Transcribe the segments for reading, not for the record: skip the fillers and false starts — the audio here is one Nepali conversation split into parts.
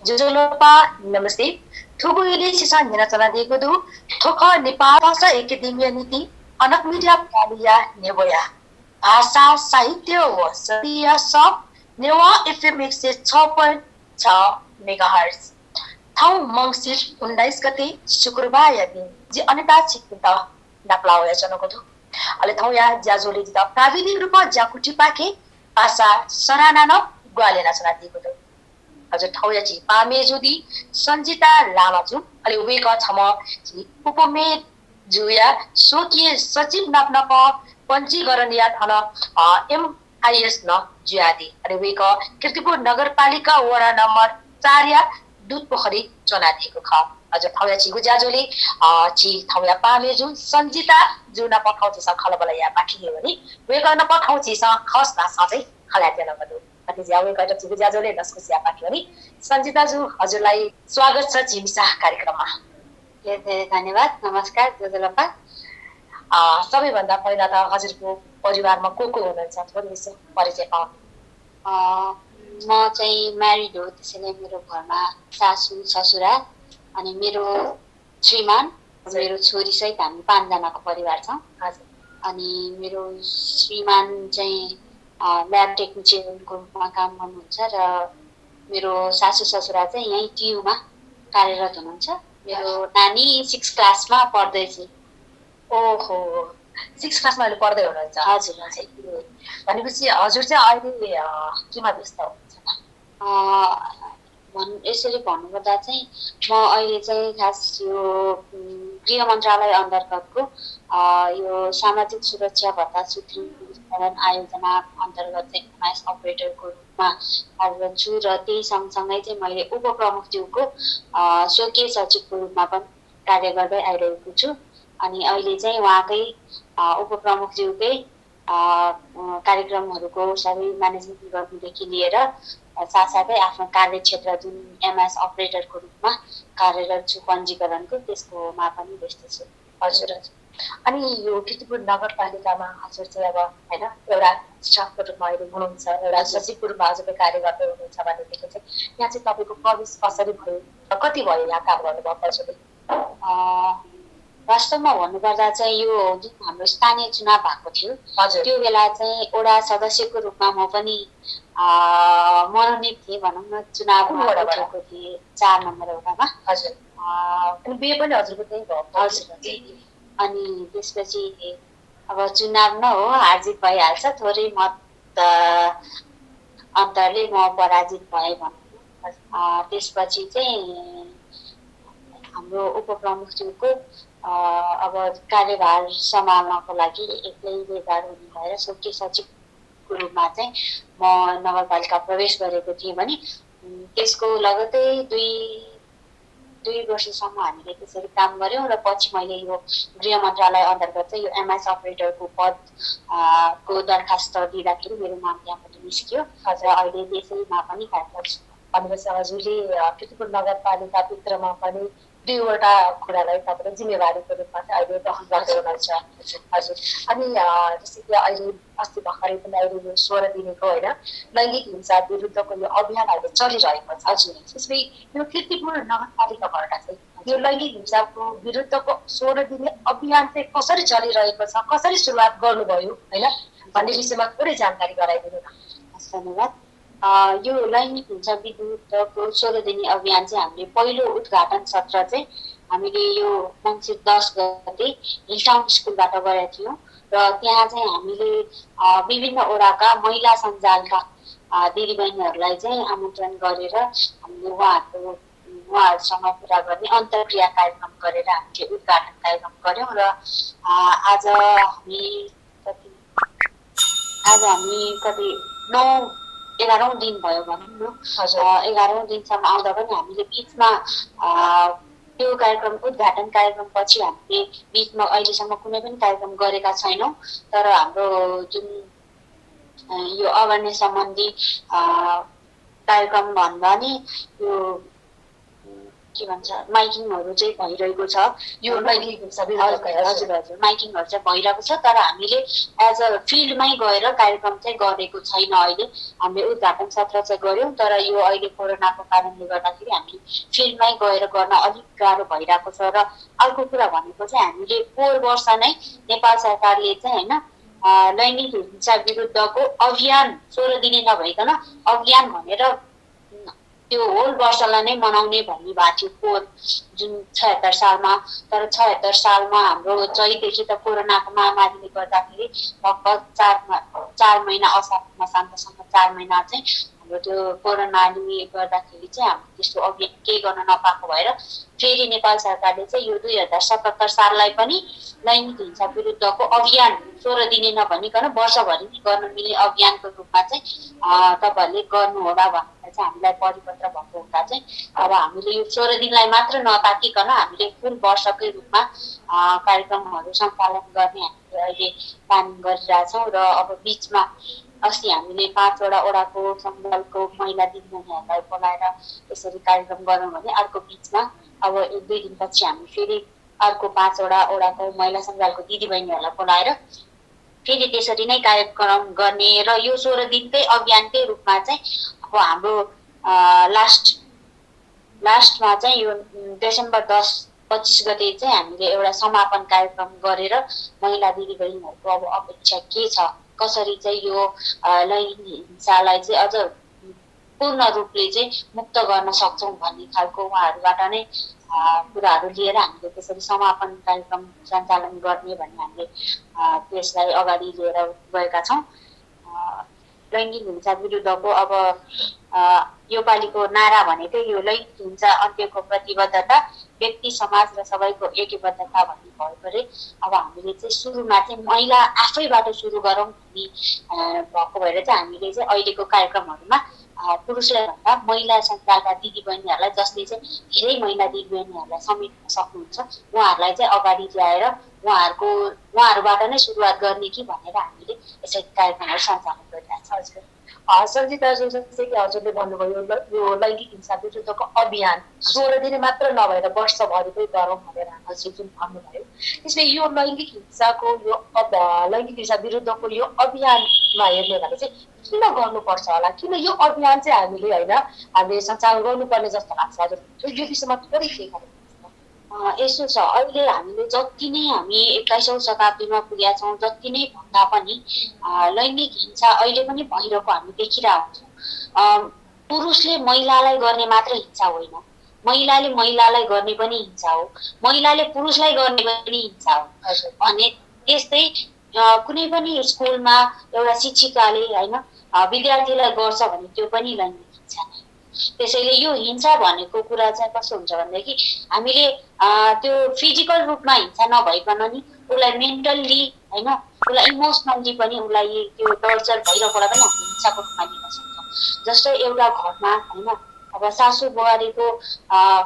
जोजोलोपा नमस्ते थुबुइले सिसान निनाचना दिएको दु थोख नेपाल भाषा एकाडेमिया नीति अनक मिडिया पालिया नेवया भाषा साहित्य व सरिया सब नेवा एफएम 106.6 मेगाहर्ज ठाउँ मङ्सिर 19 गते शुक्रबार या दिन जी अनिता छिक्किन्त नाप्लावया जनको दु अले ठाउँ या ज्याजोले जिता प्राविधिक रूपमा ज्याकुटी पाके भाषा सराहना न ग्वालेना चना दिएको दु हजुर ठाउँ छि पामे जुदी सञ्जिता लामा जु अले वेक छम उपमे जुया स्वकीय सचिव नाप्न प पञ्जीकरण या थन एमआईएस न जुयादी अले वेक कीर्तिपुर नगरपालिका वडा नम्बर 4 या दूध पोखरी चना दिएको ख हजुर ठाउँ छि गुजाजोले छि ठाउँ पामे जु सञ्जिता जु न पठाउ छि खलबला या बाकी हो नि वेक न पठाउ छि खस ना साथै खलाते न बदु कति ज्याउ गएर छि गुजाजोले नस्को स्या बाकी हो नि सञ्जिता जु हजुरलाई स्वागत छ झी मिसा कार्यक्रममा धेरै धन्यवाद नमस्कार जोजोलपा सबैभन्दा पहिला त हजुरको परिवारमा को हुनुहुन्छ थोरै यसो परिचय पाउँ म चाहिँ म्यारिड हो त्यसैले मेरो घरमा सासू ससुरा अनि मेरो श्रीमान मेरो छोरी सहित हामी 5 जनाको परिवार छौं अनि मेरो श्रीमान चाहिँ ल्याब टेक्निशियनको रूपमा काम गर्नुहुन्छ र मेरो सासू ससुरा चाहिँ यही टियुमा कार्यरत हुनुहुन्छ मेरो नानी 6 क्लासमा पढ्दै छ ओहो 6 क्लासमा अहिले पढ्दै हुनुहुन्छ हजुर भनेपछि हजुर चाहिँ अहिले केमा व्यस्त हुनुहुन्छ यसरी भन्नुपर्दा चाहिँ म अहिले चाहिँ खास यो गृह मन्त्रालय अन्तर्गतको यो सामाजिक सुरक्षा भत्ता सूत्रीकरण आयोजना अन्तर्गत चाहिँ एमआईएस अपरेटरको रूपमा कार्यरत छु र त्यही सँगसँगै चाहिँ मैले उपप्रमुखज्यूको स्वकीय सचिवको रूपमा पनि कार्य गर्दै आइरहेको छु अनि अहिले चाहिँ उहाँकै उपप्रमुखज्यूकै कार्यक्रमहरूको सबै म्यानेजमेन्ट गर्नुदेखि लिएर साथसाथै आफ्नो कार्यक्षेत्र जुन एमआईएस अपरेटरको रूपमा कार्यरत छु पञ्जीकरणको त्यसकोमा पनि व्यस्त छु हजुर अनि यो कीर्तिपुर नगरपालिकामा हजुर चाहिँ अब हैन एउटा स्टाफको रूपमा अहिले हुनुहुन्छ एउटा सचिवको रूपमा हजुरले कार्य गर्दै हुनुहुन्छ भनेदेखि चाहिँ यहाँ चाहिँ तपाईँको प्रवेश कसरी भयो र कति भयो यहाँ काम गर्नुभयो हजुरले वास्तवमा भन्नुपर्दा चाहिँ यो जुन हाम्रो स्थानीय चुनाव भएको थियो त्यो बेला चाहिँ वडा सदस्यको रूपमा म पनि मनोनित थिएँ भनौँ न चुनावमा उठेको थिएँ 4 नम्बर वडामा हजुर अनि बिहे पनि हजुरको त्यही भयो हजुर अनि त्यसपछि अब चुनाव न हो हार जित भइहाल्छ थोरै मत अन्तरले म पराजित भएँ भन्नु त्यसपछि चाहिँ हाम्रो उपप्रमुखज्यूको अब कार्यभार सम्हाल्नको लागि एक्लैले गाह्रो हुने भएर स्वकीय सचिवको रूपमा चाहिँ म नगरपालिका प्रवेश गरेको थिएँ भने त्यसको लगत्तै दुई वर्षसम्म हामीले त्यसरी काम गर्यौं र पछि मैले यो गृह मन्त्रालय अन्तर्गत चाहिँ यो एमआईएस अपरेटरको पद को दरखास्त दिँदाखेरि मेरो नाम त्यहाँबाट निस्कियो र अहिले त्यसैमा पनि कार्यरत छु भनेपछि हजुरले कीर्तिपुर नगरपालिका भित्रमा पनि 2 वटा कुरालाई तपाईले जिम्मेवारीको रूपमा चाहिँ अहिले वहन गर्दै हुनुहुन्छ हजुर अनि जस्तै कि अहिले अस्ति भर्खरै पनि अहिले यो 16 दिनको हैन लैंगिक हिंसा विरुद्धको यो अभियान अहिले चलिरहेको छ हजुर त्यसमै यो कीर्तिपुर नगरपालिकाबाट चाहिँ यो लैंगिक हिंसाको विरुद्धको 16 दिने अभियान चाहिँ कसरी चलिरहेको छ कसरी सुरुवात गर्नुभयो हैन भन्ने विषयमा थोरै जानकारी गराइदिनु न धन्यवाद यो लैंगिक हिंसा विरुद्धको 16 दिने अभियान चाहिँ हामीले पहिलो उद्घाटन सत्र चाहिँ हामीले यो मङ्सिर 10 गते हिलटाउन स्कुलबाट गरेका थियौं र त्यहाँ चाहिँ हामीले विभिन्न वडाका महिला सञ्जालका दिदीबहिनीहरूलाई चाहिँ आमन्त्रण गरेर हामीले उहाँहरूसँग कुरा गर्ने अन्तर्क्रिया कार्यक्रम गरेर हामीले उद्घाटन कार्यक्रम गर्यौं र आज हामी कति 11औं दिन भयो भनौँ न 11औं दिनसम्म आउँदा पनि हामीले बिचमा त्यो कार्यक्रम उद्घाटन कार्यक्रम पछि हामीले बिचमा अहिलेसम्म कुनै पनि कार्यक्रम गरेका छैनौं तर हाम्रो जुन यो अवेरनेस सम्बन्धी कार्यक्रम भन्दा नि यो के भन्छ माइकिङहरू चाहिँ भइरहेको छ। यो लैङ्गिक हिंसा विरुद्धको हजुर हजुर माइकिङहरू चाहिँ भइरहेको छ, तर हामीले एज अ फिल्डमै गएर कार्यक्रम चाहिँ गरेको छैन। अहिले हामीले उद्घाटन सत्र चाहिँ गऱ्यौँ, तर यो अहिले कोरोनाको कारणले गर्दाखेरि हामीले फिल्डमै गएर गर्न अलिक गाह्रो भइरहेको छ। र अर्को कुरा भनेको चाहिँ हामीले पोहोर वर्ष नै नेपाल सरकारले चाहिँ होइन लैङ्गिक हिंसा विरुद्धको अभियान 16 दिने नभइकन अभियान भनेर त्यो होल वर्षलाई नै मनाउने भन्ने भएको थियो पोहोर जुन 76 सालमा। तर 76 सालमा हाम्रो चैदेखि त कोरोनाको महामारीले गर्दाखेरि लगभग 4 महिना असार मसान्तसम्म 4 महिना चाहिँ हाम्रो त्यो कोरोनाले गर्दाखेरि चाहिँ हामीले त्यस्तो अभियान केही गर्न नपाएको भएर फेरि नेपाल सरकारले चाहिँ यो 2077 साललाई पनि लैङ्गिक हिंसा विरुद्धको अभियान 16 दिने नभनिकन वर्षभरि गर्न मिल्ने अभियानको रूपमा चाहिँ तपाईँहरूले गर्नु होला भनेर चाहिँ हामीलाई परिपत्र भएको हुँदा चाहिँ अब हामीले यो 16 दिनलाई मात्र नताकिकन हामीले फुल वर्षकै रूपमा कार्यक्रमहरू सञ्चालन गर्ने हामीले अहिले प्लानिङ गरिरहेछौँ। र अब बिचमा अस्ति हामीले 5 वटा ओडाको सञ्जालको महिला दिदीबहिनीहरूलाई बोलाएर यसरी कार्यक्रम गरौँ भने अर्को बिचमा अब 1-2 दिनपछि हामी फेरि अर्को 5 वटा ओडाको महिला सञ्जालको दिदीबहिनीहरूलाई बोलाएर फेरि त्यसरी नै कार्यक्रम गर्ने र यो 16 दिनकै अभियानकै रूपमा चाहिँ अब हाम्रो लास्टमा चाहिँ यो डिसेम्बर 10-25 गते चाहिँ हामीले एउटा समापन कार्यक्रम गरेर महिला दिदीबहिनीहरूको अब अपेक्षा के छ, कसरी चाहिँ यो लैङ्गिक हिंसालाई चाहिँ अझ पूर्ण रूपले चाहिँ मुक्त गर्न सक्छौँ भन्ने खालको उहाँहरूबाट नै कुराहरू लिएर हामीले त्यसरी समापन कार्यक्रम सञ्चालन गर्ने भन्ने हामीले त्यसलाई अगाडि लिएर गएका छौँ। लैङ्गिक हिंसा विरुद्धको अब योपालिको नारा भनेकै यो लैङ्गिक हिंसा अन्त्यको प्रतिबद्धता, व्यक्ति समाज र सबैको एकबद्धता भन्ने भएकोले अब हामीले चाहिँ सुरुमा चाहिँ महिला आफैबाट सुरु गरौँ भन्ने भएको भएर चाहिँ हामीले चाहिँ अहिलेको कार्यक्रमहरूमा पुरुषलाई भन्दा महिला सञ्जालका दिदीबहिनीहरूलाई जसले चाहिँ धेरै महिला दिदीबहिनीहरूलाई समेट्न सक्नुहुन्छ उहाँहरूलाई चाहिँ अगाडि ल्याएर उहाँहरूबाट नै सुरुवात गर्ने कि भनेर हामीले यसरी कार्यक्रमहरू सञ्चालन गरिरहेका छौँ। सञ्जिता जस्तै कि हजुरले भन्नुभयो यो लैङ्गिक हिंसा विरुद्धको अभियान 16 दिन मात्र नभएर वर्षभरिकै गरौँ भनेर हजुर जुन भन्नुभयो, त्यसले यो लैङ्गिक हिंसाको यो लैङ्गिक हिंसा विरुद्धको यो अभियानमा हेर्ने भने चाहिँ किन गर्नुपर्छ होला, किन यो अभियान चाहिँ हामीले सञ्चालन गर्नुपर्ने जस्तो लाग्छ हजुर? यो विषयमा थोरै के गर्नुहुन्छ? यसो छ, अहिले हामीले जति नै हामी 21औं शताब्दीमा पुगेका छौँ, जति नै भन्दा पनि लैङ्गिक हिंसा अहिले पनि भइरहेको हामी देखिरहेको छौँ। पुरुषले महिलालाई गर्ने मात्र हिंसा होइन, महिलाले महिलालाई गर्ने पनि हिंसा हो, महिलाले पुरुषलाई गर्ने पनि हिंसा हो भने त्यस्तै कुनै पनि स्कुलमा एउटा शिक्षिकाले होइन विद्यार्थीलाई गर्छ भने त्यो पनि लैङ्गिक हिंसा नै। त्यसैले यो हिंसा भनेको कुरा चाहिँ कस्तो हुन्छ भनेदेखि हामीले त्यो फिजिकल रूपमा हिंसा नभइकन नि उसलाई मेन्टल्ली होइन उसलाई इमोसनल्ली पनि उसलाई त्यो टर्चर भइरहेकोलाई पनि हामीले हिंसाको रूपमा लिन सक्छौँ। जस्तै एउटा घरमा होइन अब सासू बुहारीको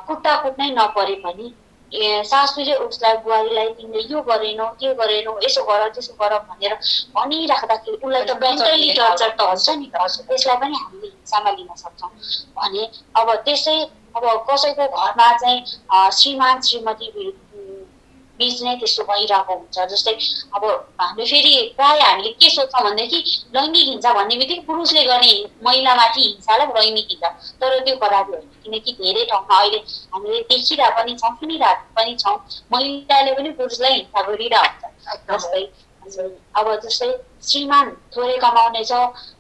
कुट्टा कुट्नै नपरे पनि सासूले उसलाई बुहारीलाई तिमीले यो गरेनौ त्यो गरेनौ यसो गर त्यसो गर भनेर भनिराख्दाखेरि उसलाई त मेन्टल्ली टर्चर त हुन्छ नि त, त्यसलाई पनि हामीले हिंसामा लिन सक्छौँ। भने अब त्यसै अब कसैको घरमा चाहिँ श्रीमान श्रीमती बीच नै त्यस्तो भइरहेको हुन्छ। जस्तै अब हामीले फेरि प्रायः हामीले के सोच्छौँ भनेदेखि लैङ्गिक हिंसा भन्ने बित्तिकै पुरुषले गर्ने महिलामाथि हिंसालाई लैङ्गिक हिंसा, तर त्यो कदापि होइन। किनकि धेरै ठाउँमा अहिले हामीले देखिरहेको पनि छौँ, सुनिरहेको पनि छौँ, महिलाले पनि पुरुषलाई हिंसा गरिरहेको हुन्छ। अब जस्तै श्रीमान थोरै कमाउने छ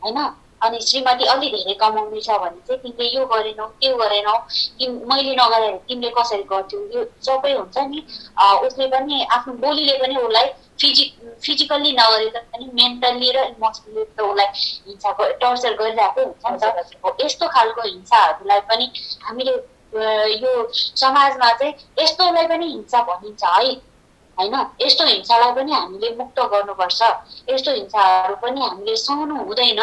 होइन अनि श्रीमती अलि धेरै कमाउने छ भने चाहिँ तिमीले यो गरेनौ त्यो गरेनौ कि मैले नगरे तिमीले कसरी गर्थ्यौ, यो सबै हुन्छ नि। उसले पनि आफ्नो बोलीले पनि उसलाई फिजिकल्ली नगरे पनि मेन्टल्ली र इमोसनली त उसलाई हिंसाको टर्चर गरिरहेको हुन्छ नि त। यस्तो खालको हिंसाहरूलाई पनि हामीले यो समाजमा चाहिँ यस्तोलाई पनि हिंसा भनिन्छ है होइन, यस्तो हिंसालाई पनि हामीले मुक्त गर्नुपर्छ, यस्तो हिंसाहरू पनि हामीले सहनु हुँदैन।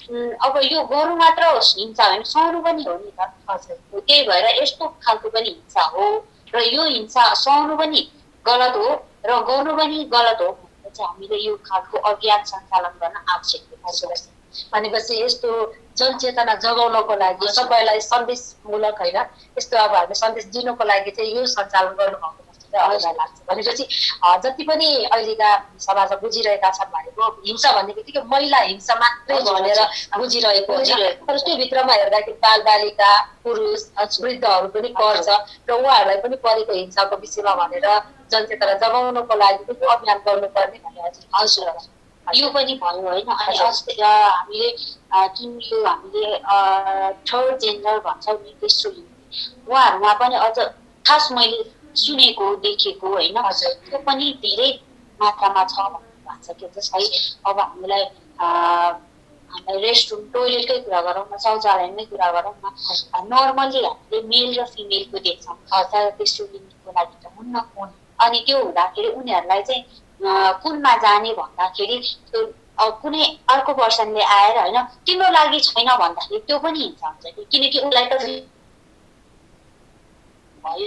अब यो गर्नु मात्र होस् हिंसा होइन, सहनु पनि हो नि त। त्यही भएर यस्तो खालको पनि हिंसा हो र यो हिंसा सहनु पनि गलत हो र गर्नु पनि गलत हो भनेर चाहिँ हामीले यो खालको अभियान सञ्चालन गर्न आवश्यक छ। भनेपछि यस्तो जनचेतना जगाउनको लागि सबैलाई सन्देशमूलक होइन यस्तो अब हामीले सन्देश दिनुको लागि चाहिँ यो सञ्चालन गर्नुभएको जस्तो चाहिँ अरूलाई लाग्छ। भनेपछि जति पनि अहिलेका समाजमा बुझिरहेका छन् भनेको हिंसा भन्ने बित्तिकै महिला हिंसा मात्रै भनेर बुझिरहेको तर त्यो भित्रमा हेर्दाखेरि बालबालिका पुरुष वृद्धहरू पनि पर्छ र उहाँहरूलाई पनि परेको हिंसाको विषयमा भनेर जनचेतना जगाउनको लागि पनि अभियान गर्नुपर्ने भन्ने हजुर यो पनि भयो होइन। अनि हामीले जुन यो हामीले थर्ड जेन्डर भन्छौँ नि तेस्रो लिङ्ग उहाँहरूमा पनि अझ खास मैले सुनेको देखेको होइन त्यो पनि धेरै मात्रामा छ भन्ने भएको छ। के जस्तै अब हामीलाई रेस्टरुम टोइलेटकै कुरा गरौँ न शौचालयमै कुरा गरौँ न नर्मली हामीले मेल र फिमेलको देख्छौँ तर तेस्रो लिङ्गको लागि त हुन्न कुन। अनि त्यो हुँदाखेरि उनीहरूलाई चाहिँ कुनमा जाने भन्दाखेरि त्यो कुनै अर्को पर्सनले आएर होइन तिम्रो लागि छैन भन्दाखेरि त्यो पनि हिंसा हुन्छ कि किनकि उसलाई त भयो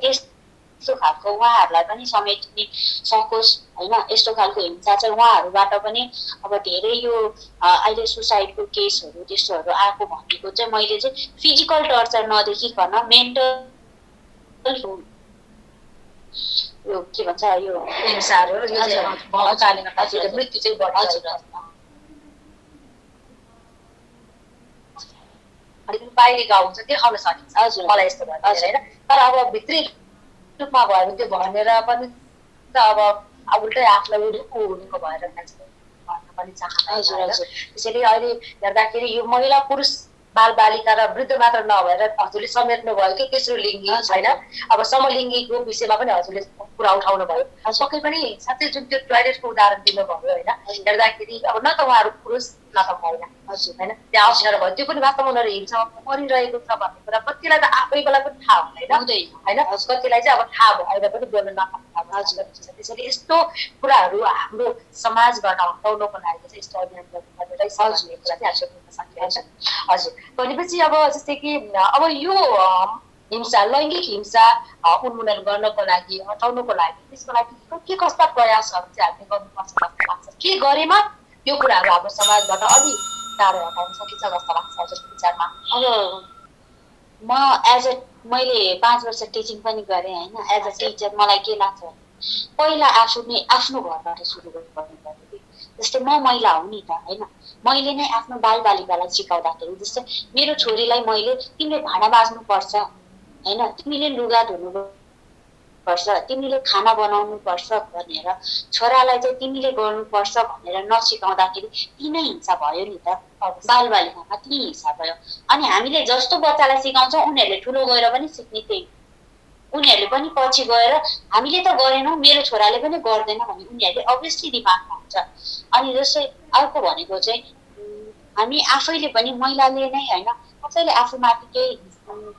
त्यस्तो खालको उहाँहरूलाई पनि समेट्ने सकोस् होइन। यस्तो खालको हिंसा चाहिँ उहाँहरूबाट पनि अब धेरै यो अहिले सुसाइडको केसहरू त्यस्तोहरू आएको भनेको चाहिँ मैले चाहिँ फिजिकल टर्चर नदेखिकन मेन्टल यो के भन्छ यो हिंसाहरू मृत्यु चाहिँ बाहिरी गाउँ हुन्छ देखाउन सकिन्छ हजुर मलाई यस्तो भयो होइन। तर अब भित्री रूपमा भयो भने त्यो भनेर पनि त अब उल्टै आफूलाई हुनुको भएर भन्न पनि चाहन्छ। त्यसैले अहिले हेर्दाखेरि यो महिला पुरुष बालबालिका र वृद्ध मात्र नभएर हजुरले समेट्नु भयो कि तेस्रो लिङ्गी होइन अब समलिङ्गीको विषयमा पनि हजुरले कुरा उठाउनु भयो पक्कै पनि साथै जुन त्यो टोयलेटको उदाहरण दिनुभयो होइन हेर्दाखेरि अब न त उहाँहरू पुरुष न त महिला हजुर होइन त्यहाँ अप्ठ्यारो भयो त्यो पनि वास्तवमा उनीहरू हिंसा परिरहेको छ भन्ने कुरा कतिलाई त आफैलाई पनि थाहा हुँदैन होइन कतिलाई चाहिँ अब थाहा भएर पनि बोल्न नपाएको। त्यसैले यस्तो कुराहरू हाम्रो समाजबाट हटाउनको लागि चाहिँ यस्तो अभियान गर्नुपर्ने रहेछ भन्ने कुरा चाहिँ हामीले बुझ्न सकिरहेछ। हजुर भनेपछि अब जस्तै कि अब यो हिंसा लैङ्गिक हिंसा उन्मूलन गर्नको लागि हटाउनको लागि त्यसको लागि के कस्ता प्रयासहरू चाहिँ हामीले गर्नुपर्छ जस्तो लाग्छ के गरेमा यो कुराहरू हाम्रो समाजबाट अलि टाढो हटाउन सकिन्छ जस्तो लाग्छ हजुरको विचारमा? अब म एज अ मैले 5 वर्ष टिचिङ पनि गरेँ होइन एज अ टिचर मलाई के लाग्छ भने पहिला आफ्नो घरबाट सुरु गर्नुपर्ने कि जस्तै म महिला हो नि त होइन मैले नै आफ्नो बालबालिकालाई सिकाउँदाखेरि जस्तै मेरो छोरीलाई मैले तिमीले भाँडा माझ्नुपर्छ होइन तिमीले लुगा धुनुपर्छ तिमीले खाना बनाउनु पर्छ भनेर छोरालाई चाहिँ तिमीले गर्नुपर्छ भनेर नसिकाउँदाखेरि ती नै हिंसा भयो नि त बालबालिकामा ती हिंसा भयो। अनि हामीले जस्तो बच्चालाई सिकाउँछौँ उनीहरूले ठुलो गएर पनि सिक्ने त्यही उनीहरूले पनि पछि गएर हामीले त गरेनौँ मेरो छोराले पनि गर्दैन भने उनीहरूले अभियसली दिमागमा हुन्छ। अनि जस्तै अर्को भनेको चाहिँ हामी आफैले पनि महिलाले नै होइन कसैले आफूमाथि केही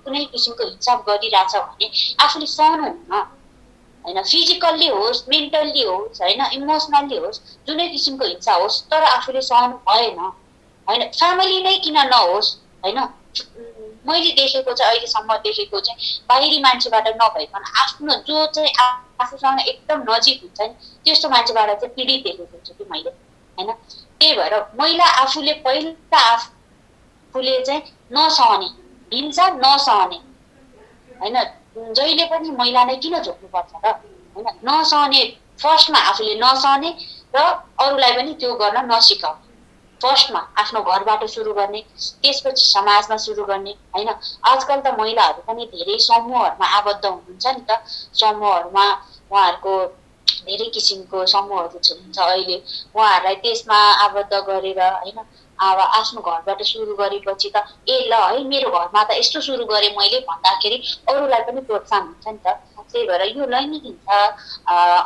कुनै किसिमको हिंसा गरिरहेछ भने आफूले सहनु हुन्न होइन फिजिकल्ली होस् मेन्टल्ली होस् होइन इमोसनल्ली होस् जुनै किसिमको हिंसा होस् तर आफूले सहनु भएन होइन फ्यामिली नै किन नहोस् होइन। मैले देखेको चाहिँ अहिलेसम्म देखेको चाहिँ बाहिरी मान्छेबाट नभइकन आफ्नो जो चाहिँ आफूसँग एकदम नजिक हुन्छ नि त्यस्तो मान्छेबाट चाहिँ पीडित देखेको छु कि मैले होइन। त्यही भएर महिला आफूले पहिला आफूले चाहिँ नसहने हिंसा नसहने होइन जहिले पनि महिला नै किन झोक्नुपर्छ र होइन नसहने फर्स्टमा आफूले नसहने र अरूलाई पनि त्यो गर्न नसिकाउने फर्स्टमा आफ्नो घरबाट सुरु गर्ने त्यसपछि समाजमा सुरु गर्ने होइन। आजकल त महिलाहरू पनि धेरै समूहहरूमा आबद्ध हुनुहुन्छ नि त समूहहरूमा उहाँहरूको धेरै किसिमको समूहहरू हुन्छ अहिले उहाँहरूलाई त्यसमा आबद्ध गरेर होइन अब आफ्नो घरबाट सुरु गरेपछि त ए ल है मेरो घरमा त यस्तो सुरु गरेँ मैले भन्दाखेरि अरूलाई पनि प्रोत्साहन हुन्छ नि त। त्यही भएर यो लैङ्गिक हिंसा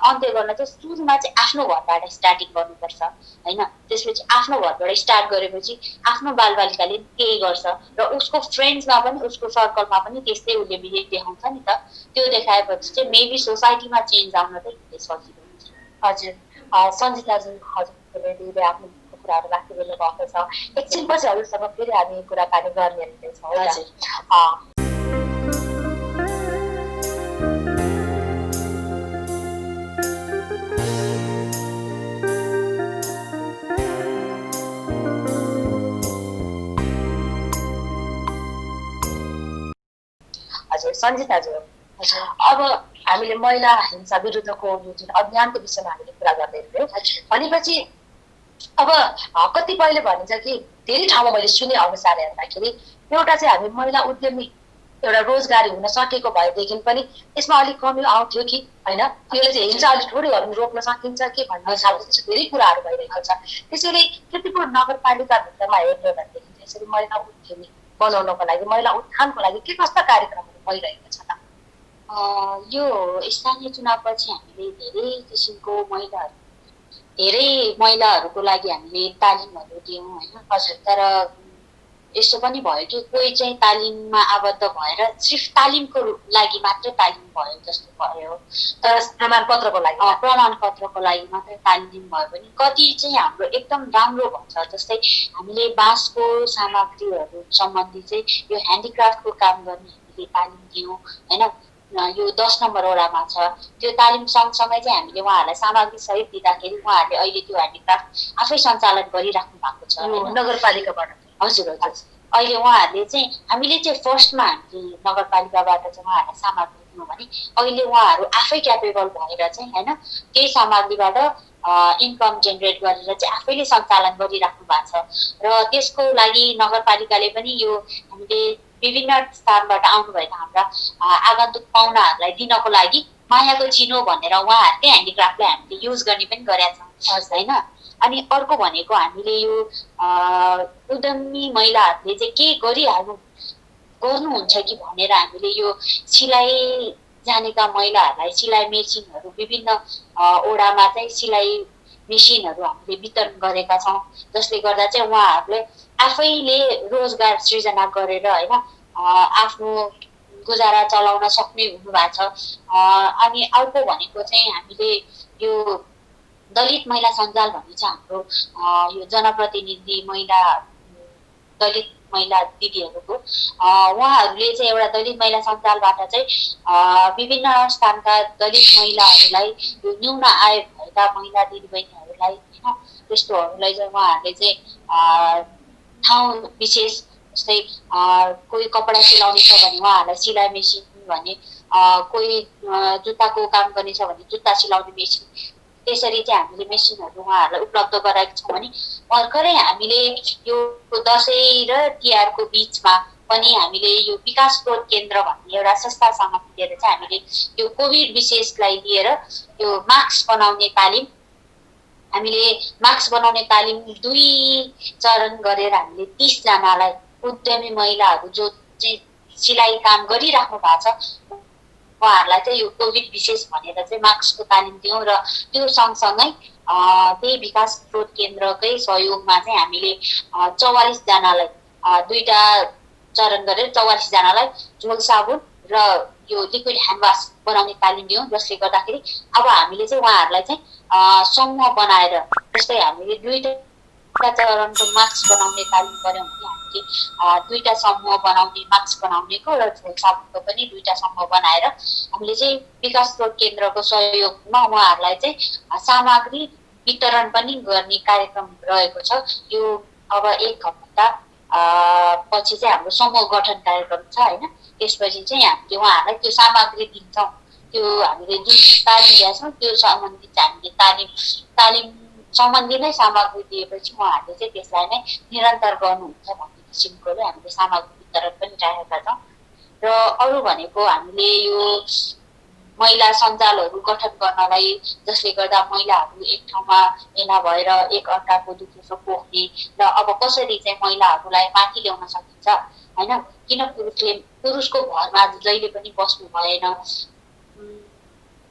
अन्त्य गर्न चाहिँ सुरुमा चाहिँ आफ्नो घरबाट स्टार्टिङ गर्नुपर्छ होइन। त्यसपछि आफ्नो घरबाट स्टार्ट गरेपछि आफ्नो बालबालिकाले केही गर्छ र उसको फ्रेन्ड्समा पनि उसको सर्कलमा पनि त्यस्तै उसले बिहेभ देखाउँछ नि त त्यो देखाएपछि चाहिँ मेबी सोसाइटीमा चेन्ज आउन चाहिँ सजिलो हुन्छ। हजुर सञ्जिताजी हजुरले आफ्नो कुराहरू राखिदिनु भएको छ एकछिनपछि हजुरसँग फेरि हामी कुराकानी गर्ने छौँ। हजुर सञ्जिता हजुर अब हामीले महिला हिंसा विरुद्धको यो जुन अभियानको विषयमा हामीले कुरा गर्दै थियौँ भनेपछि अब कतिपयले भनिन्छ कि धेरै ठाउँमा मैले सुने अनुसार हेर्दाखेरि एउटा चाहिँ हामी महिला उद्यमी एउटा रोजगारी हुन सकेको भएदेखि पनि यसमा अलिक कमी आउँथ्यो कि होइन त्यसले चाहिँ हिंसा अलिक थोरै भए पनि रोक्न सकिन्छ कि भन्ने खालको धेरै कुराहरू भइरहेको छ त्यसैले कृतिपुर नगरपालिकाभित्रमा हेर्नु भनेदेखि यसरी महिला उद्यमी बनाउनको लागि महिला उत्थानको लागि के कस्ता कार्यक्रमहरू भइरहेको छ त यो स्थानीय चुनावपछि हामीले धेरै महिलाहरूको लागि हामीले तालिमहरू दियौँ होइन हजुर तर यस्तो पनि भयो कि कोही चाहिँ तालिममा आबद्ध भएर सिर्फ तालिमको लागि मात्रै तालिम भयो जस्तो भयो तर प्रमाणपत्रको लागि मात्रै तालिम भयो भने कति चाहिँ हाम्रो एकदम राम्रो भन्छ जस्तै हामीले बाँसको सामग्रीहरू सम्बन्धी चाहिँ यो ह्यान्डिक्राफ्टको काम गर्ने हामीले तालिम दियौँ होइन यो 10 नम्बर वडामा छ त्यो तालिम सँगसँगै चाहिँ हामीले उहाँहरूलाई सामग्री सहित दिँदाखेरि उहाँहरूले अहिले त्यो ह्यान्डिक्राफ्ट आफै सञ्चालन गरिराख्नु भएको छ नगरपालिकाबाट हजुर अहिले उहाँहरूले चाहिँ हामीले चाहिँ फर्स्टमा हामीले नगरपालिकाबाट चाहिँ उहाँहरूलाई सामग्री दियौँ भने अहिले उहाँहरू आफै क्यापेबल भएर चाहिँ होइन त्यही सामग्रीबाट इन्कम जेनेरेट गरेर चाहिँ आफैले सञ्चालन गरिराख्नु भएको छ र त्यसको लागि नगरपालिकाले पनि यो हामीले विभिन्न स्थानबाट आउनुभएका हाम्रा आगन्तुक पाहुनाहरूलाई दिनको लागि मायाको चिनो भनेर उहाँहरूकै ह्यान्डिक्राफ्टलाई हामीले युज गर्ने पनि गरेका छौँ होइन अनि अर्को भनेको हामीले यो उद्यमी महिलाहरूले चाहिँ के गर्नुहुन्छ कि भनेर हामीले यो सिलाइ जानेका महिलाहरूलाई सिलाइ मेसिनहरू विभिन्न ओडामा चाहिँ सिलाइ मेसिनहरू हामीले वितरण गरेका छौँ जसले गर्दा चाहिँ उहाँहरूले आफैले रोजगार सृजना गरेर होइन आफ्नो गुजारा चलाउन सक्ने हुनुभएको छ अनि अर्को भनेको चाहिँ हामीले यो दलित महिला सञ्जाल भन्ने छ हाम्रो यो जनप्रतिनिधि दलित महिला दिदीहरूको उहाँहरूले चाहिँ एउटा दलित महिला सञ्जालबाट चाहिँ विभिन्न स्थानका दलित महिलाहरूलाई यो न्यून आय भएका महिला दिदीबहिनीहरूलाई होइन त्यस्तोहरूलाई चाहिँ उहाँहरूले चाहिँ ठाउँ विशेष जस्तै कोही कपडा सिलाउने छ भने उहाँहरूलाई सिलाइ मेसिन भने कोही जुत्ताको काम गर्ने छ भने जुत्ता सिलाउने मेसिन त्यसरी चाहिँ हामीले मेसिनहरू उहाँहरूलाई उपलब्ध गराएका छौँ भने भर्खरै हामीले यो दसैँ र तिहारको बिचमा पनि हामीले यो विकास स्रोत केन्द्र भन्ने एउटा संस्थासँग मिलेर चाहिँ हामीले यो कोभिड विशेषलाई लिएर यो मास्क बनाउने तालिम हामीले मास्क बनाउने तालिम 2 चरण गरेर हामीले 30 जनालाई उद्यमी महिलाहरू जो चाहिँ सिलाइ काम गरिराख्नु भएको छ उहाँहरूलाई चाहिँ यो कोभिड विशेष भनेर चाहिँ मास्कको तालिम दियौँ र त्यो सँगसँगै त्यही विकास स्रोत केन्द्रकै सहयोगमा चाहिँ हामीले 44 जनालाई 2टा चरण गरेर 44 जनालाई झोल साबुन र यो लिक्विड ह्यान्ड वास बनाउने तालिम दियौँ जसले गर्दाखेरि अब हामीले चाहिँ उहाँहरूलाई चाहिँ समूह बनाएर जस्तै हामीले 2टा चरणको मास्क बनाउने तालिम गऱ्यौँ भने हामीले 2टा समूह बनाउने मास्क बनाउनेको र झोल साबुनको पनि 2टा समूह बनाएर हामीले चाहिँ विकास स्रोत केन्द्रको सहयोगमा उहाँहरूलाई चाहिँ सामग्री वितरण पनि गर्ने कार्यक्रम रहेको छ यो अब 1 हप्ता पछि चाहिँ हाम्रो समूह गठन कार्यक्रम छ होइन त्यसपछि चाहिँ हामीले उहाँहरूलाई त्यो सामग्री दिन्छौँ त्यो हामीले जुन तालिम दिएका छौँ त्यो सम्बन्धी चाहिँ हामीले तालिम सम्बन्धी नै सामग्री दिएपछि उहाँहरूले चाहिँ त्यसलाई नै निरन्तर गर्नुहुन्छ भन्ने किसिमकोले हामीले सामग्री वितरण पनि राखेका छौँ र अरू भनेको हामीले यो महिला सञ्जालहरू गठन गर्नलाई जसले गर्दा महिलाहरू एक ठाउँमा भेला भएर एक अर्काको दुःख पोख्ने र अब कसरी चाहिँ महिलाहरूलाई माथि ल्याउन सकिन्छ होइन किन पुरुषको घरमा जहिले पनि बस्नु भएन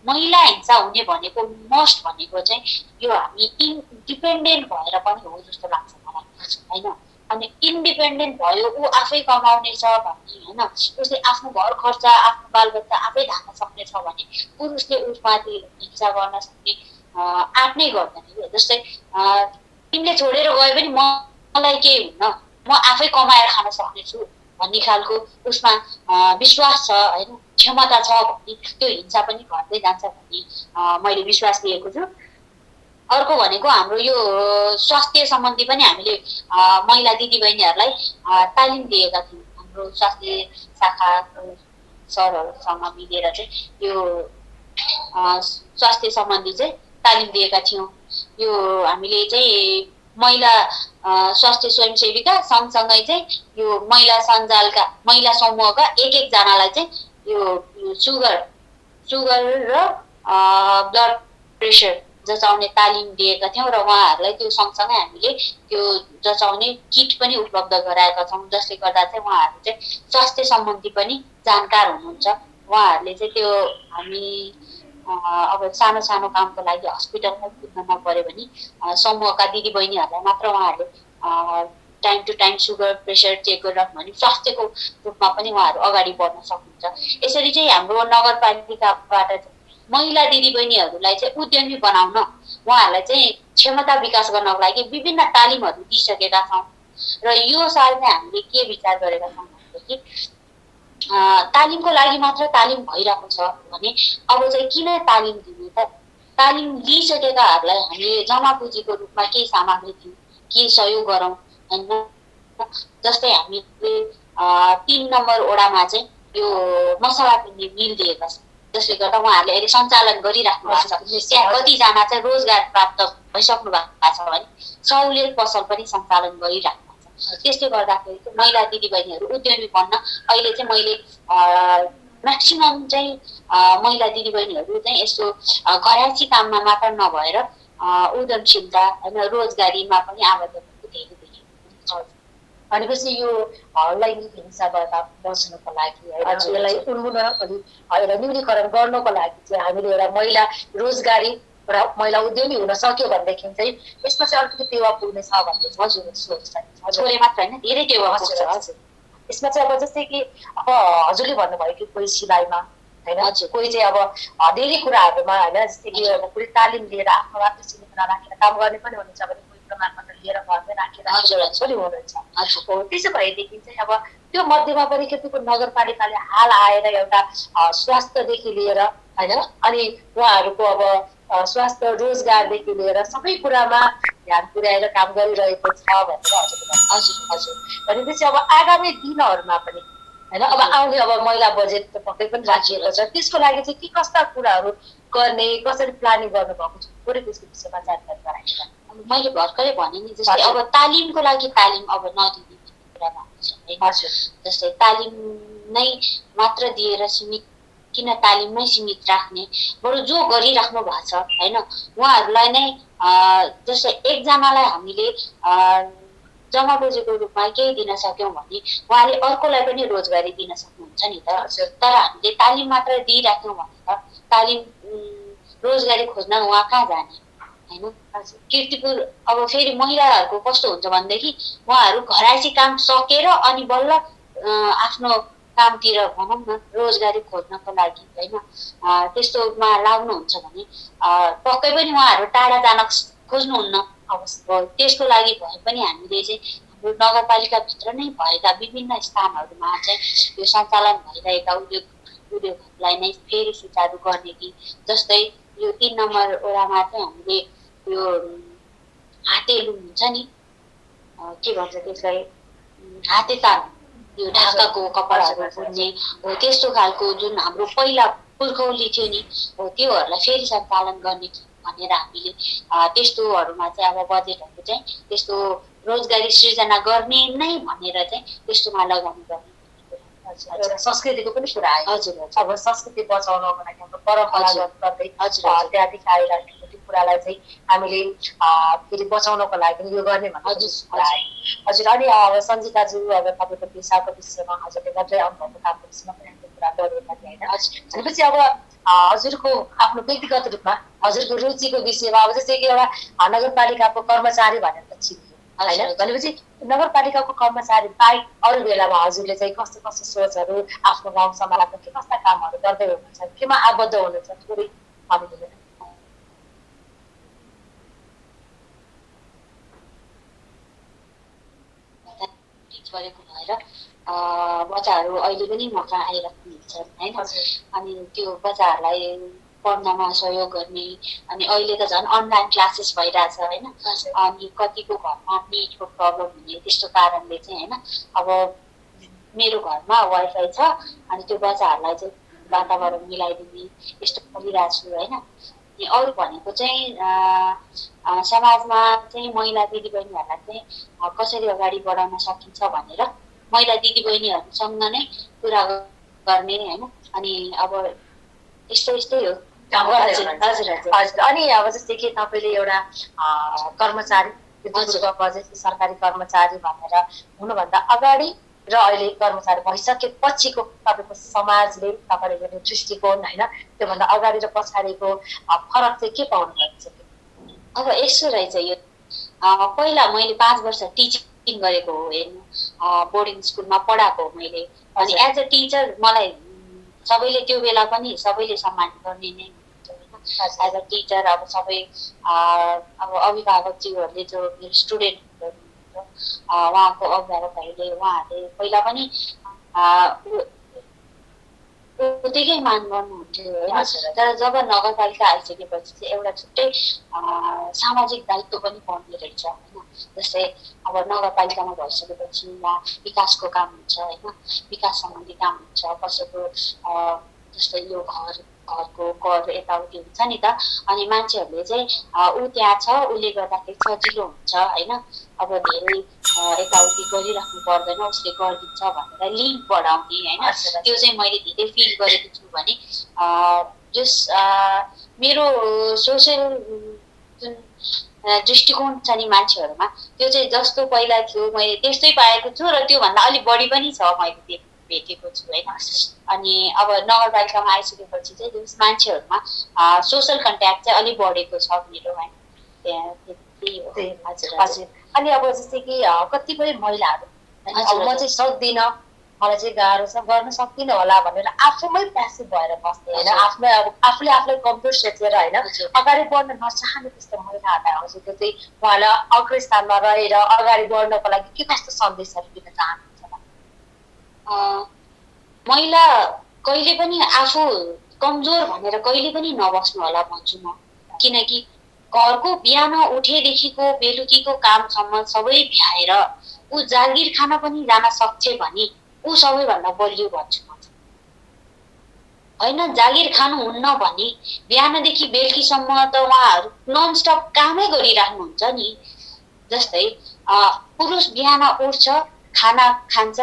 महिला हिंसा हुने भनेको मस्ट भनेको चाहिँ यो हामी इन्डिपेन्डेन्ट भएर पनि हो जस्तो लाग्छ मलाई होइन अनि इन्डिपेन्डेन्ट भयो ऊ आफै कमाउने छ भन्ने होइन उसले आफ्नो घर खर्च आफ्नो बालबच्चा आफै धान्न सक्ने छ भने पुरुषले उसमाथि हिंसा गर्न सक्ने आँट नै गर्दैन जस्तै तिमीले छोडेर गए पनि मलाई केही हुन्न म आफै कमाएर खान सक्ने छु भन्ने खालको उसमा विश्वास छ होइन क्षमता छ भन्ने त्यो हिंसा पनि घट्दै जान्छ भन्ने मैले विश्वास लिएको छु अर्को भनेको हाम्रो यो स्वास्थ्य सम्बन्धी पनि हामीले महिला दिदीबहिनीहरूलाई तालिम दिएका थियौँ हाम्रो स्वास्थ्य शाखा सरहरूसँग मिलेर चाहिँ यो स्वास्थ्य सम्बन्धी चाहिँ तालिम दिएका थियौँ। यो हामीले चाहिँ महिला स्वास्थ्य स्वयंसेविका सँगसँगै चाहिँ यो महिला सञ्जालका महिला समूहका एक जनालाई चाहिँ यो सुगर र ब्लड प्रेसर जचाउने तालिम दिएका थियौँ र उहाँहरूलाई त्यो सँगसँगै हामीले त्यो जचाउने किट पनि उपलब्ध गराएका छौँ, जसले गर्दा चाहिँ उहाँहरू चाहिँ स्वास्थ्य सम्बन्धी पनि जानकार हुनुहुन्छ। उहाँहरूले चाहिँ त्यो हामी अब सानो सानो कामको लागि हस्पिटलमा पुग्न नपऱ्यो भने समूहका दिदीबहिनीहरूलाई मात्र उहाँहरूले time to time sugar pressure check गरिराख्नु भने स्वास्थ्यको रूपमा पनि उहाँहरू अगाडि बढ्न सक्नुहुन्छ। यसरी चाहिँ हाम्रो नगरपालिकाबाट महिला दिदीबहिनीहरूलाई चाहिँ उद्यमी बनाउन उहाँहरूलाई चाहिँ क्षमता विकास गर्नको लागि विभिन्न तालिमहरू दिइसकेका छौँ र यो साल चाहिँ हामीले के विचार गरेका छौँ भनेदेखि तालिमको लागि मात्र तालिम भइरहेको छ भने अब चाहिँ किन तालिम दिने त? तालिम लिइसकेकाहरूलाई हामीले जम्मा पुँजीको रूपमा केही सामग्री दिउँ, के सहयोग गरौँ होइन। जस्तै हामीले 3 नम्बर वडामा चाहिँ यो मसला पिन्ने मिल दिएका छौँ, जसले गर्दा उहाँहरूले अहिले सञ्चालन गरिराख्नु भएको छ। त्यहाँ कतिजना चाहिँ रोजगार प्राप्त भइसक्नु भएको छ भने सहुलियत पसल पनि सञ्चालन गरिराख्नु भएको छ। त्यसले गर्दाखेरि चाहिँ महिला दिदीबहिनीहरू उद्यमी बन्न अहिले चाहिँ मैले म्याक्सिमम चाहिँ महिला दिदीबहिनीहरू चाहिँ यस्तो घरायसी काममा मात्र नभएर उद्यमशीलता होइन रोजगारीमा पनि आवेदन धेरै देखेको छ। भनेपछि यो लैङ्गिक हिंसाबाट बच्नको लागि यसलाई उन्मूलन अनि यसलाई न्यूनीकरण गर्नको लागि चाहिँ हामीले एउटा महिला रोजगारी र महिला उद्यमी हुन सक्यो भनेदेखि चाहिँ यसमा चाहिँ अलिकति टेवा पुग्ने छ भन्ने हजुर सोच छ। छोरे मात्र होइन धेरै टेवा पुग्छ। हजुर यसमा चाहिँ अब जस्तै कि अब हजुरले भन्नुभयो कि कोही सिलाइमा होइन, कोही चाहिँ अब धेरै कुराहरूमा होइन, जस्तै कि अब पुरै तालिम लिएर आफ्नो मात्र सीमित नराखेर काम गर्ने पनि हुनुहुन्छ भने कोही प्रमाणपत्र लिएर घरमै राखेर पनि हुनुहुन्छ। त्यसो भएदेखि चाहिँ अब त्यो मध्येमा पनि कतिको नगरपालिकाले हाल आएर एउटा स्वास्थ्यदेखि लिएर होइन अनि उहाँहरूको अब स्वास्थ्य रोजगारदेखि लिएर सबै कुरामा ध्यान पुर्याएर काम गरिरहेको छ भनेर हजुर हजुर भनेपछि अब आगामी दिनहरूमा पनि होइन अब आउने अब महिला बजेट त पक्कै पनि राखिएको छ, त्यसको लागि चाहिँ के कस्ता कुराहरू गर्ने कसरी प्लानिङ गर्नुभएको छ थोरै त्यसको विषयमा जानकारी गराइदिनु। मैले भर्खरै भने नि जस्तै अब तालिमको लागि तालिम अब नदिने कुरा भएको छ। जस्तै तालिम नै मात्र दिएर सीमित किन तालिममै सीमित राख्ने, बरु जो गरिराख्नु भएको छ होइन उहाँहरूलाई नै जस्तै एकजनालाई हामीले जम्मा पुँजीको रूपमा केही दिन सक्यौँ भने उहाँले अर्कोलाई पनि रोजगारी दिन सक्नुहुन्छ नि त। तर हामीले तालिम मात्र दिइराख्यौँ भने त तालिम रोजगारी खोज्न उहाँ कहाँ जाने होइन। कीर्तिपुर अब फेरि महिलाहरूको कस्तो हुन्छ भनेदेखि उहाँहरू घरायसी काम सकेर अनि बल्ल आफ्नो कामतिर भनौँ न रोजगारी खोज्नको लागि होइन त्यस्तोमा लाग्नुहुन्छ भने पक्कै पनि उहाँहरू टाढा जान खोज्नुहुन्न। त्यसको लागि भए पनि हामीले चाहिँ हाम्रो नगरपालिकाभित्र नै भएका विभिन्न स्थानहरूमा चाहिँ यो सञ्चालन भइरहेका उद्योगहरूलाई नै फेरि सुचारू गर्ने कि जस्तै यो 3 नम्बर वडामा चाहिँ हामीले यो हातेलु हुन्छ नि के भन्छ त्यसलाई हाते तान यो ढाकाको कपडाहरू बुन्ने हो त्यस्तो खालको जुन हाम्रो पहिला पुर्खौली थियो नि हो त्योहरूलाई फेरि सञ्चालन गर्ने भनेर हामीले त्यस्तोहरूमा चाहिँ अब बजेटहरू चाहिँ त्यस्तो रोजगारी सृजना गर्ने नै भनेर चाहिँ त्यस्तोमा लगाउनु गर्ने संस्कृतिको पनि कुरा आयो। हजुर अब संस्कृति बचाउनको लागि हाम्रो परम्परागत गर्दै त्यहाँदेखि आइरहेको त्यो कुरालाई चाहिँ हामीले फेरि बचाउनको लागि यो गर्ने भन्ने कुरा आयो। हजुर अनि अब सञ्जिताज्यू अब तपाईँको पेसाको विषयमा हजुरले गर्दै आउनुभएको कामको विषयमा पनि हामीले कुरा गरेका थियौँ होइन। भनेपछि अब हजुरको आफ्नो व्यक्तिगत रूपमा हजुरको रुचिको विषयमा अब जस्तै कि एउटा नगरपालिकाको कर्मचारी भनेर त चिनियो होइन, भनेपछि नगरपालिकाको कर्मचारी बाहेक अरू बेलामा हजुरले चाहिँ कस्तो कस्तो सोचहरू आफ्नो गाउँ समाजको के कस्ता कामहरू गर्दै हुनुहुन्छ, केमा आबद्ध हुनुहुन्छ थोरै भनिदिनु। गरेको भएर बच्चाहरू अहिले पनि म कहाँ आइराख्नुहुन्छ होइन। अनि त्यो बच्चाहरूलाई पढ्नमा सहयोग गर्ने अनि अहिले त झन् अनलाइन क्लासेस भइरहेछ होइन। अनि कतिको घरमा नेटको प्रब्लम हुने त्यस्तो कारणले चाहिँ होइन अब मेरो घरमा वाइफाई छ अनि त्यो बच्चाहरूलाई चाहिँ वातावरण मिलाइदिने यस्तो गरिरहेको छु होइन। अनि अरू भनेको चाहिँ समाजमा चाहिँ महिला दिदीबहिनीहरूलाई चाहिँ कसरी अगाडि बढाउन सकिन्छ भनेर महिला दिदीबहिनीहरूसँग नै कुरा गर्ने होइन। अनि अब यस्तै हो। हजुर हजुर हजुर। अनि अब जस्तै कि तपाईँले एउटा कर्मचारी सरकारी कर्मचारी भनेर हुनुभन्दा अगाडि र अहिले कर्मचारी भइसकेपछिको तपाईँको समाजले तपाईँले हेर्ने दृष्टिकोण होइन, त्योभन्दा अगाडि र पछाडिको फरक चाहिँ के पाउनु भएको छ? अब यसो रहेछ यो, पहिला मैले 5 वर्ष टिचिङ गरेको हो हेर्नु, बोर्डिङ स्कुलमा पढाएको हो मैले। अनि एज अ टिचर मलाई सबैले त्यो बेला पनि सबैले सम्मान गर्ने नै हुन्छ होइन। एज अ टिचर अब सबै अब अभिभावकज्यूहरूले जो मेरो स्टुडेन्टहरू हुनुहुन्छ उहाँको अभिभावकहरूले उहाँहरूले पहिला पनि उत्तिकै मान गर्नुहुन्थ्यो होइन। तर जब नगरपालिका आइसकेपछि चाहिँ एउटा छुट्टै सामाजिक दायित्व पनि पर्ने रहेछ होइन। जस्तै अब नगरपालिकामा भइसकेपछि यहाँ विकासको काम हुन्छ होइन, विकास सम्बन्धी काम हुन्छ, कसैको जस्तै यो घरको कर यताउति हुन्छ नि त। अनि मान्छेहरूले चाहिँ ऊ त्यहाँ छ उसले गर्दाखेरि सजिलो हुन्छ होइन, अब धेरै यताउति गरिराख्नु पर्दैन उसले गरिदिन्छ भनेर लिङ्क बढाउने होइन। त्यो चाहिँ मैले धेरै फिल गरेको छु भने जस मेरो सोसियल जुन दृष्टिकोण छ नि मान्छेहरूमा त्यो चाहिँ जस्तो पहिला थियो मैले त्यस्तै पाएको छु र त्योभन्दा अलिक बढी पनि छ मैले भेटेको छु होइन। अनि अब नगरपालिकामा आइसकेपछि चाहिँ जस मान्छेहरूमा सोसल कन्ट्याक्ट चाहिँ अलिक बढेको छ मेरो होइन। त्यही हो। हजुर हजुर। अनि अब जस्तै कि कतिपय महिलाहरू म चाहिँ सक्दिनँ, मलाई चाहिँ गाह्रो छ, गर्न सक्दिनँ होला भनेर आफूमै प्यासिभ भएर बस्ने होइन, आफ्नै अब आफूले आफूलाई कमजोर सोचेर होइन अगाडि बढ्न नचाहने त्यस्तो महिलाहरूलाई हजुरले चाहिँ उहाँलाई अग्रस्थानमा रहेर अगाडि बढ्नको लागि के कस्तो सन्देशहरू दिन चाहनुहुन्छ? महिला कहिले पनि आफू कमजोर भनेर कहिले पनि नबस्नु होला भन्छु म। किनकि घरको बिहान उठेदेखिको बेलुकीको कामसम्म सबै भ्याएर ऊ जागिर खान पनि जान सक्छ भने ऊ सबैभन्दा बलियो भन्छु म होइन। जागिर खानु हुन्न भने बिहानदेखि बेलुकीसम्म त उहाँहरू ननस्टप कामै गरिराख्नुहुन्छ नि। जस्तै पुरुष बिहान उठ्छ, खाना खान्छ,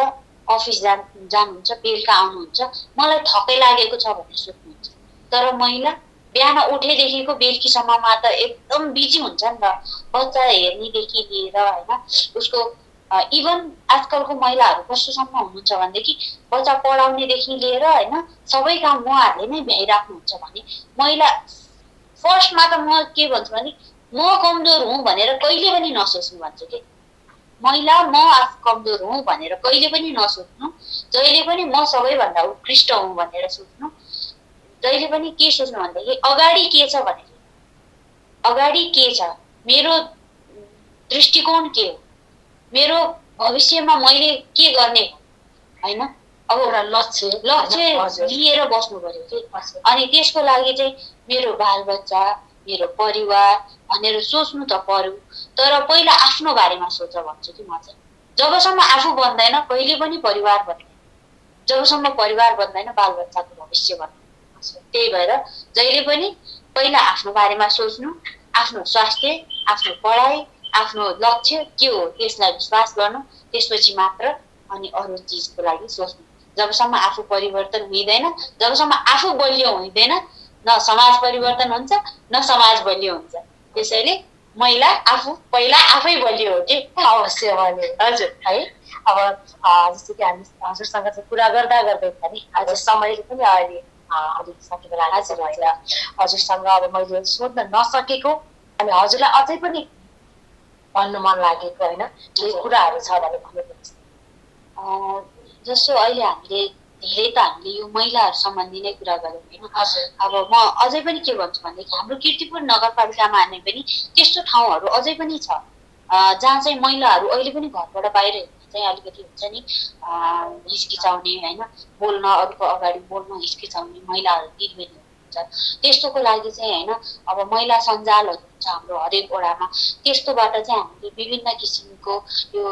अफिस जानुहुन्छ, बेलुका आउनुहुन्छ, मलाई थकै लागेको छ भनेर सोध्नुहुन्छ। तर महिला बिहान उठेदेखिको बेलुकीसम्ममा त एकदम बिजी हुन्छ नि त, बच्चा हेर्नेदेखि लिएर होइन। उसको इभन आजकलको महिलाहरू कस्तोसम्म हुनुहुन्छ भनेदेखि बच्चा पढाउनेदेखि लिएर होइन सबै काम उहाँहरूले नै भ्याइराख्नुहुन्छ भने महिला फर्स्टमा त म के भन्छु भने म कमजोर हुँ भनेर कहिले पनि नसोच्नु भन्छु कि। महिला म आफू कमजोर हुँ भनेर कहिले पनि नसोच्नु, जहिले पनि म सबैभन्दा उत्कृष्ट हुँ भनेर सोच्नु। जहिले पनि के सोच्नु भन्दाखेरि अगाडि के छ भने अगाडि के छ, मेरो दृष्टिकोण के हो, मेरो भविष्यमा मैले के गर्ने होइन। अब एउटा लक्ष्य लिएर बस्नु पर्यो कि। अनि त्यसको लागि चाहिँ मेरो बालबच्चा मेरो परिवार भनेर सोच्नु त पर्यो, तर पहिला आफ्नो बारेमा सोच भन्छु कि म चाहिँ। जबसम्म आफू बन्दैन कहिले पनि परिवार बन्दैन, जबसम्म परिवार बन्दैन बालबच्चाको भविष्य बन्दैन। त्यही भएर जहिले पनि पहिला आफ्नो बारेमा सोच्नु, आफ्नो स्वास्थ्य, आफ्नो पढाइ, आफ्नो लक्ष्य के हो त्यसलाई विश्वास गर्नु, त्यसपछि मात्र अनि अरू चिजको लागि सोच्नु। जबसम्म आफू परिवर्तन हुँदैन, जबसम्म आफू बलियो हुँदैन, न समाज परिवर्तन हुन्छ न समाज बलियो हुन्छ। त्यसैले महिला आफू पहिला आफै बलियो हो कि। अवश्य भने हजुर है। अब जस्तो कि हामी हजुरसँग चाहिँ कुरा गर्दा गर्दै नि आज समयले पनि अहिले अलिक सकेको लागेको भएर हजुरसँग अब मैले सोध्न नसकेको अनि हजुरलाई अझै पनि भन्नु मन लागेको होइन केही कुराहरू छ भने भन्नुहोस्। जस्तो अहिले हामीले धेरै त हामीले यो महिलाहरू सम्बन्धी नै कुरा गऱ्यौँ होइन। अब म अझै पनि के भन्छु भनेदेखि हाम्रो कीर्तिपुर नगरपालिकामा नै पनि त्यस्तो ठाउँहरू अझै पनि छ जहाँ चाहिँ महिलाहरू अहिले पनि घरबाट बाहिर हिँड्न चाहिँ अलिकति हुन्छ नि हिचकिचाउने होइन, बोल्न अरूको अगाडि बोल्न हिचकिचाउने महिलाहरू दिदीबहिनी हुन्छ। त्यस्तोको लागि चाहिँ होइन अब महिला सञ्जालहरू हुन्छ हाम्रो हरेक वडामा, त्यस्तोबाट चाहिँ हामीले विभिन्न किसिमको यो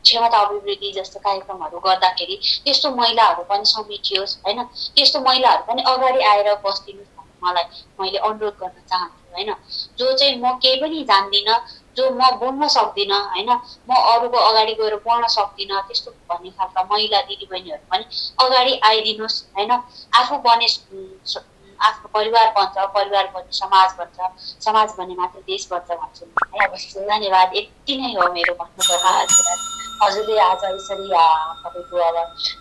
क्षमता अभिवृद्धि जस्तो कार्यक्रमहरू गर्दाखेरि त्यस्तो महिलाहरू पनि समेटियोस् होइन, त्यस्तो महिलाहरू पनि अगाडि आएर बस्दिनुहोस् भन्ने मलाई मैले अनुरोध गर्न चाहन्छु होइन। जो चाहिँ म केही पनि जान्दिनँ, जो म बोल्न सक्दिनँ होइन, म अरूको अगाडि गएर बोल्न सक्दिनँ त्यस्तो भन्ने खालका महिला दिदीबहिनीहरू पनि अगाडि आइदिनुहोस् होइन। आफू बने आफ्नो परिवार बन्छ, परिवार बने समाज बन्छ, समाज बने मात्र देश बन्छ भन्छु है। धन्यवाद, यति नै हो मेरो भन्नुपर्दा। हजुरले आज यसरी तपाईँको अब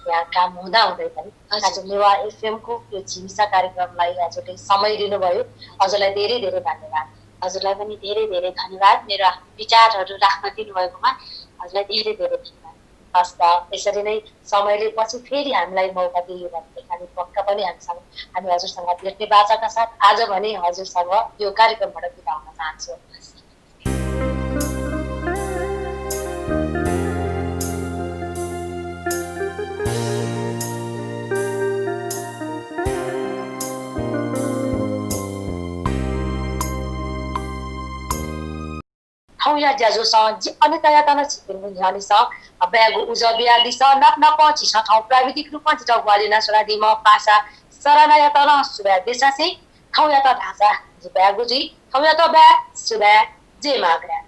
यहाँ काम हुँदा हुँदै पनि आज नेवा एफएमको यो झी मिसा कार्यक्रमलाई हजुरले समय दिनुभयो, हजुरलाई धेरै धेरै धन्यवाद। हजुरलाई पनि धेरै धेरै धन्यवाद, मेरो विचारहरू राख्न दिनुभएकोमा हजुरलाई धेरै धेरै धन्यवाद। हस् त, यसरी नै समयले पछि फेरि हामीलाई मौका दियो भने हामी पक्का पनि हामी हजुरसँग भेट्ने बाचाका साथ आज भने हजुरसँग यो कार्यक्रमबाट बिदा हुन चाहन्छु। ठाउँया ज्याजोसँग अनिता यातना छिपिन झ्यालिसँग ब्यागु उज बियादिस नाप नाप छिसा ठाउँ प्राविधिक रूपमा छिटा ग्वालिना सरादिम पासा सराना यातना सुबा देशा से ठाउँ याता ढासा ब्यागु जी ठाउँ याता ब्या सुबा जे माग्रा।